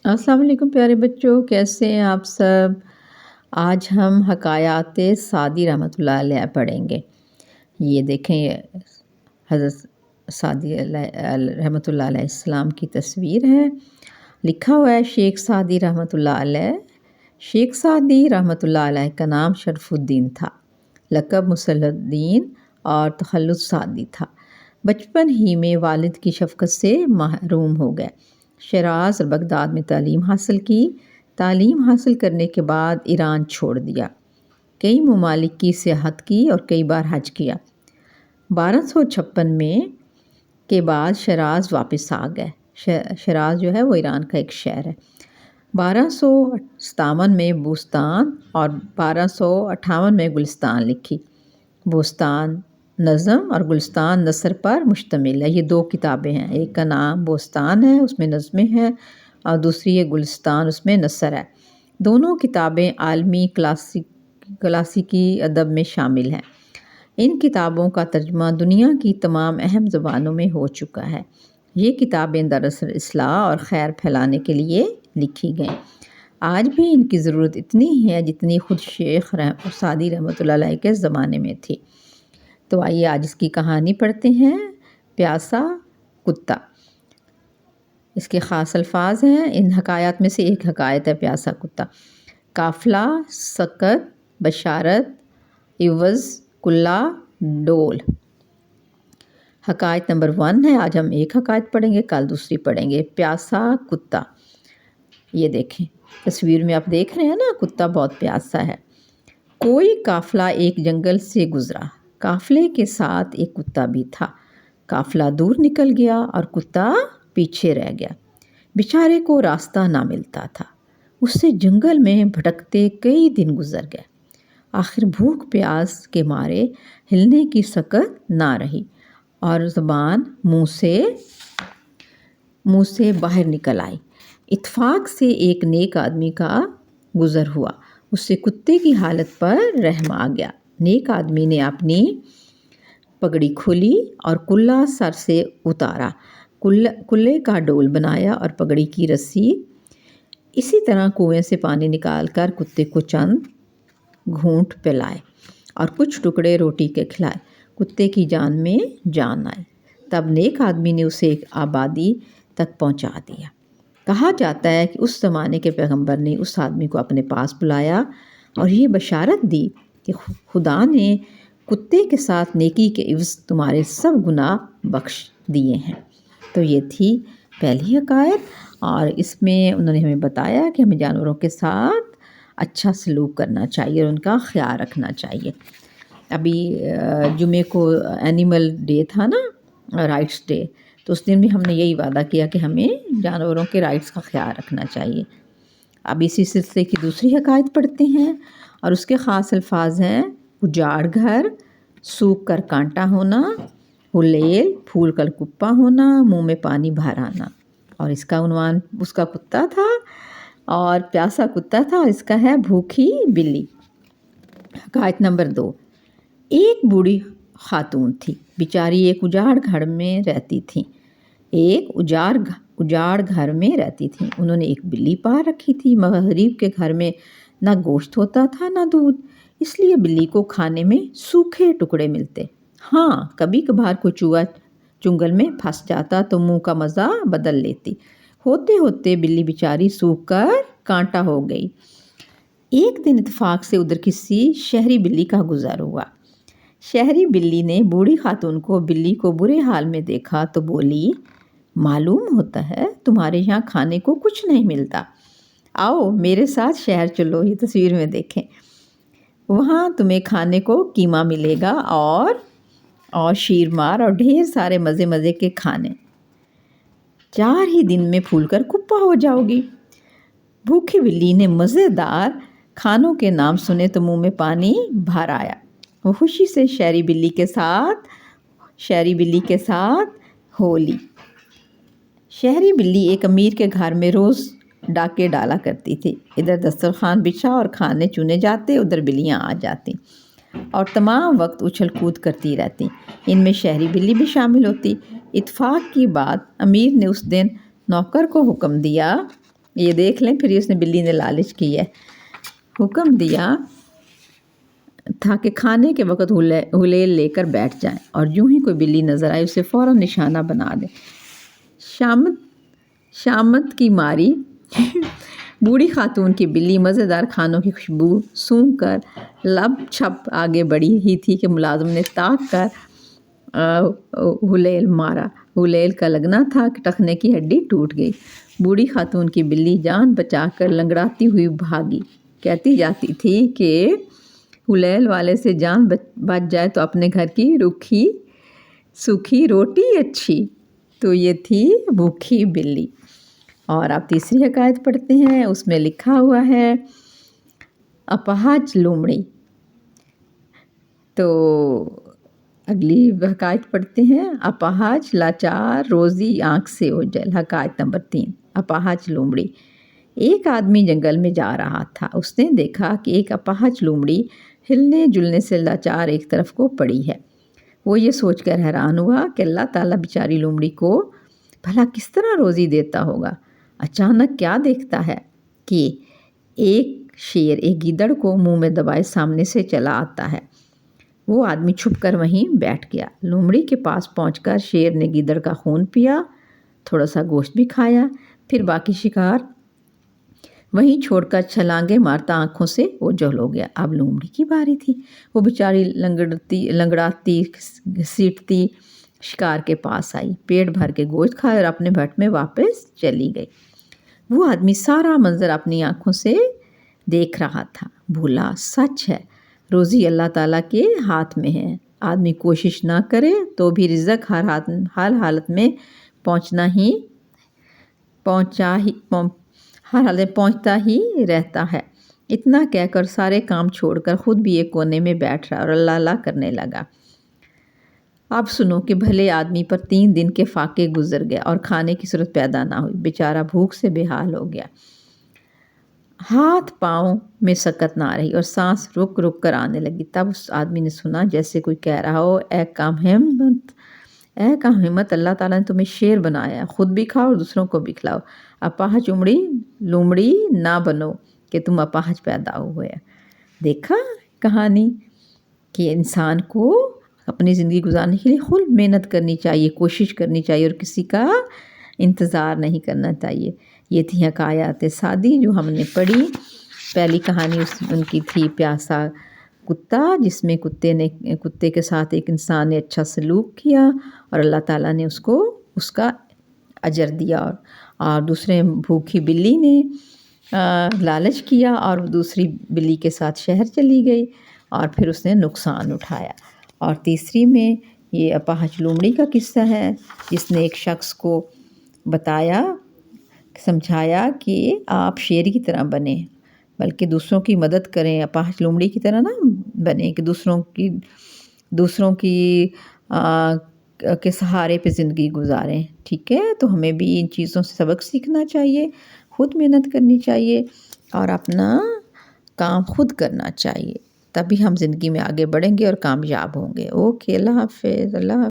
अस्सलाम वालेकुम प्यारे बच्चों, कैसे हैं आप सब। आज हम हकायात सादी रहमतुल्लाह अलैह पढ़ेंगे। ये देखें, ये हज़रत सादी रहमतुल्लाह अलैह इस्लाम की तस्वीर है। लिखा हुआ है शेख सादी रहमतुल्लाह अलैह। शेख सादी रहमतुल्लाह अलैह का नाम शरफुद्दीन था, लक़ब मुसल्लुद्दीन और तखल्लुस सादी था। बचपन ही में वालिद की शफ़क़त से महरूम हो गए। शिराज़ और बगदाद में तालीम हासिल की। तालीम हासिल करने के बाद ईरान छोड़ दिया। कई ममालिक की सियाहत की और कई बार हज किया। 1256 में के बाद शिराज़ वापस आ गए। शिराज़ जो है वो ईरान का एक शहर है। 1257 में बोस्तान और 1258 में गुलिस्तान लिखी। बोस्तान नज़म और गुलिस्तान नसर पर मुश्तमिल है। ये दो किताबें हैं, एक का नाम बोस्तान है, उसमें नज़में हैं, और दूसरी है गुलिस्तान, उसमें नसर है। दोनों किताबें आलमी क्लासिकी अदब में शामिल हैं। इन किताबों का तर्जुमा दुनिया की तमाम अहम ज़बानों में हो चुका है। ये किताबें दरअसल इस्लाह और खैर फैलाने के लिए लिखी गईं। आज भी इनकी ज़रूरत इतनी है जितनी ख़ुद शेख सादी रहमतुल्लाह अलैह के ज़माने में थी। तो आइए आज इसकी कहानी पढ़ते हैं। प्यासा कुत्ता। इसके ख़ास अल्फाज हैं। इन हकायात में से एक हकायत है प्यासा कुत्ता। काफ़िला, सकत, बशारत, इवज़, कुल्ला, डोल। हकायत नंबर 1 है। आज हम एक हकायत पढ़ेंगे, कल दूसरी पढ़ेंगे। प्यासा कुत्ता। ये देखें, तस्वीर में आप देख रहे हैं ना, कुत्ता बहुत प्यासा है। कोई काफ़िला एक जंगल से गुज़रा। काफ़िले के साथ एक कुत्ता भी था। काफ़िला दूर निकल गया और कुत्ता पीछे रह गया। बेचारे को रास्ता ना मिलता था। उससे जंगल में भटकते कई दिन गुजर गए। आखिर भूख प्यास के मारे हिलने की सकत ना रही और ज़बान मुंह से बाहर निकल आई। इत्फाक से एक नेक आदमी का गुज़र हुआ। उससे कुत्ते की हालत पर रहम आ गया। नेक आदमी ने अपनी पगड़ी खोली और कुल्ला सर से उतारा। कुल्ले का डोल बनाया और पगड़ी की रस्सी। इसी तरह कुएं से पानी निकालकर कुत्ते को चंद घूंट पिलाए और कुछ टुकड़े रोटी के खिलाए। कुत्ते की जान में जान आई। तब नेक आदमी ने उसे एक आबादी तक पहुंचा दिया। कहा जाता है कि उस ज़माने के पैगंबर ने उस आदमी को अपने पास बुलाया और ये बशारत दी कि खुदा ने कुत्ते के साथ नेकी के इवज़ तुम्हारे सब गुनाह बख्श दिए हैं। तो ये थी पहली हकायत, और इसमें उन्होंने हमें बताया कि हमें जानवरों के साथ अच्छा सलूक करना चाहिए और उनका ख्याल रखना चाहिए। अभी जुमे को एनिमल डे था ना, राइट्स डे, तो उस दिन भी हमने यही वादा किया कि हमें जानवरों के राइट्स का ख्याल रखना चाहिए। अब इसी सिलसिले की दूसरी हकायत पढ़ते हैं और उसके ख़ास अल्फाज हैं। उजाड़ घर, सूख कर कांटा होना, हुलेल, फूल कर कुप्पा होना, मुंह में पानी भर आना। और इसका उन्वान उसका कुत्ता था और प्यासा कुत्ता था, और इसका है भूखी बिल्ली। हकायत नंबर 2। एक बूढ़ी खातून थी। बेचारी एक उजाड़ घर में रहती थी। उजाड़ घर में रहती थी। उन्होंने एक बिल्ली पाल रखी थी। मगर गरीब के घर में ना गोश्त होता था ना दूध, इसलिए बिल्ली को खाने में सूखे टुकड़े मिलते। हाँ, कभी कभार कोई चूहा चुंगल में फंस जाता तो मुंह का मज़ा बदल लेती। होते होते बिल्ली बेचारी सूख कर कांटा हो गई। एक दिन इत्तेफाक से उधर किसी शहरी बिल्ली का गुजर हुआ। शहरी बिल्ली ने बूढ़ी खातून को बिल्ली को बुरे हाल में देखा तो बोली, मालूम होता है तुम्हारे यहाँ खाने को कुछ नहीं मिलता। आओ मेरे साथ शहर चलो। ये तस्वीर में देखें, वहाँ तुम्हें खाने को कीमा मिलेगा और शीरमार और ढेर सारे मज़े मज़े के खाने। 4 ही दिन में फूलकर कुप्पा हो जाओगी। भूखी बिल्ली ने मज़ेदार खानों के नाम सुने तो मुंह में पानी भर आया। वो खुशी से शहरी बिल्ली के साथ होली। शहरी बिल्ली एक अमीर के घर में रोज़ डाके डाला करती थी। इधर दस्तरखान बिछा और खाने चुने जाते, उधर बिल्लियाँ आ जाती और तमाम वक्त उछल कूद करती रहती। इनमें शहरी बिल्ली भी शामिल होती। इत्तेफाक की बात, अमीर ने उस दिन नौकर को हुक्म दिया ये देख लें। फिर उसने बिल्ली ने लालच की है, हुक्म दिया था कि खाने के वक्त हुलेल लेकर बैठ जाएं और यूं ही कोई बिल्ली नज़र आए उसे फ़ौरन निशाना बना दें। शामत की मारी बूढ़ी खातून की बिल्ली मज़ेदार खानों की खुशबू सूंघ कर लब छप आगे बढ़ी ही थी कि मुलाजिम ने ताक कर हुलेल मारा। हुलेल का लगना था कि टखने की हड्डी टूट गई। बूढ़ी खातून की बिल्ली जान बचाकर लंगड़ाती हुई भागी। कहती जाती थी कि हुलेल वाले से जान बच जाए तो अपने घर की रूखी सूखी रोटी अच्छी। तो ये थी भूखी बिल्ली। और आप तीसरी हकायत पढ़ते हैं। उसमें लिखा हुआ है अपाहज लोमड़ी। तो अगली हकायत पढ़ते हैं। अपाहज लाचार रोज़ी आँख से ओझल। हकायत नंबर 3, अपाहज लोमड़ी। एक आदमी जंगल में जा रहा था। उसने देखा कि एक अपाहज लोमड़ी हिलने जुलने से लाचार एक तरफ को पड़ी है। वो ये सोचकर हैरान हुआ कि अल्लाह ताला बेचारी लोमड़ी को भला किस तरह रोज़ी देता होगा। अचानक क्या देखता है कि एक शेर एक गीदड़ को मुंह में दबाए सामने से चला आता है। वो आदमी छुपकर वहीं बैठ गया। लोमड़ी के पास पहुंचकर शेर ने गीदड़ का खून पिया, थोड़ा सा गोश्त भी खाया, फिर बाकी शिकार वहीं छोड़कर छलांगे मारता आंखों से ओझल हो गया। अब लोमड़ी की बारी थी। वो बेचारी लंगड़ाती घसीटती शिकार के पास आई, पेट भर के गोश्त खाया और अपने भट्ट में वापस चली गई। वो आदमी सारा मंजर अपनी आंखों से देख रहा था। भूला सच है, रोज़ी अल्लाह ताला के हाथ में है। आदमी कोशिश ना करे तो भी रिज़्क हर हालत में पहुंचता ही रहता है। इतना कहकर सारे काम छोड़कर खुद भी एक कोने में बैठ रहा और अल्लाह अल्लाह करने लगा। अब सुनो कि भले आदमी पर 3 दिन के फाके गुजर गया और खाने की जरूरत पैदा ना हुई। बेचारा भूख से बेहाल हो गया। हाथ पाँव में सकत ना रही और सांस रुक रुक कर आने लगी। तब उस आदमी ने सुना जैसे कोई कह रहा हो, ऐ काम हिम्मत, अल्लाह ताला ने तुम्हें शेर बनाया, खुद भी खाओ और दूसरों को भी खिलाओ। अपाहज लोमड़ी ना बनो कि तुम अपाहज पैदा हुए। देखा कहानी कि इंसान को अपनी ज़िंदगी गुजारने के लिए खुद मेहनत करनी चाहिए, कोशिश करनी चाहिए और किसी का इंतज़ार नहीं करना चाहिए। ये थी हकायत सादी जो हमने पढ़ी। पहली कहानी उनकी थी प्यासा कुत्ता, जिसमें कुत्ते के साथ एक इंसान ने अच्छा सलूक किया और अल्लाह ताला ने उसको उसका अजर दिया। और दूसरे भूखी बिल्ली ने लालच किया और दूसरी बिल्ली के साथ शहर चली गई और फिर उसने नुकसान उठाया। और तीसरी में ये अपाहज लोमड़ी का किस्सा है, जिसने एक शख्स को बताया, समझाया कि आप शेर की तरह बने, बल्कि दूसरों की मदद करें। अपाहज लोमड़ी की तरह ना बने कि दूसरों की के सहारे पे ज़िंदगी गुजारें। ठीक है, तो हमें भी इन चीज़ों से सबक सीखना चाहिए, खुद मेहनत करनी चाहिए और अपना काम खुद करना चाहिए। तभी हम ज़िंदगी में आगे बढ़ेंगे और कामयाब होंगे। ओके, अल्लाह हाफ़िज़।